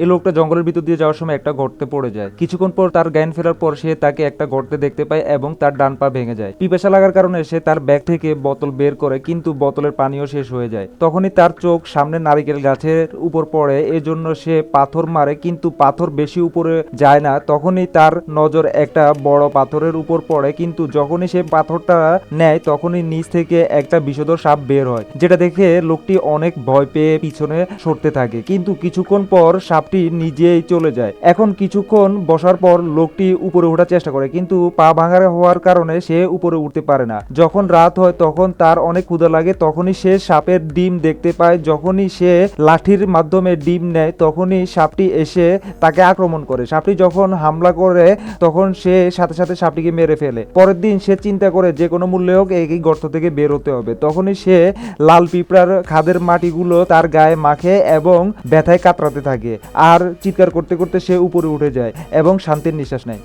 এই লোকটা জঙ্গলের ভিতর দিয়ে যাওয়ার সময় একটা গর্তে পড়ে যায়। কিছুক্ষণ পর তার জ্ঞান ফেরার পর সে তাকে একটা গর্তে দেখতে পায় এবং তার ডান পা ভেঙে যায়। পিপাসা লাগার কারণে সে তার ব্যাগ থেকে বোতল বের করে, কিন্তু বোতলের পানিও শেষ হয়ে যায়। তখনই তার চোখ সামনে নারিকেল গাছের উপর পড়ে, এজন্য সে পাথর মারে, কিন্তু পাথর বেশি উপরে যায় না। তখনই তার নজর একটা বড় পাথরের উপর পড়ে, কিন্তু যখনই সে পাথরটা নেয় তখনই নিচ থেকে একটা বিষধর সাপ বের হয়, যেটা দেখে লোকটি অনেক ভয় পেয়ে পিছনে সরতে থাকে। কিন্তু কিছুক্ষণ পর সাপটি নিজেই চলে যায়। এখন কিছুক্ষণ বসার পর লোকটি উপরে ওঠার চেষ্টা করে, কিন্তু পা ভাঙা হওয়ার কারণে সে উপরে উঠতে পারে না। যখন রাত হয় তখন তার অনেক ক্ষুধা লাগে, তখনই সে সাপের ডিম দেখতে পায়। যখনই সে লাঠির মাধ্যমে ডিম নেয় তখনই সাপটি এসে তাকে আক্রমণ করে। সাপটি যখন হামলা করে তখন সে সাথে সাথে সাপটিকে মেরে ফেলে। পরের দিন সে চিন্তা করে যে কোনো মূল্যে হোক এই গর্ত থেকে বের হতে হবে। তখনই সে লাল পিঁপড়ার খাদের মাটিগুলো তার গায়ে মাখে এবং ব্যথায় কাতরাতে থাকে, আর চিৎকার করতে করতে সে উপরে উঠে যায় এবং শান্তির নিঃশ্বাস নেয়।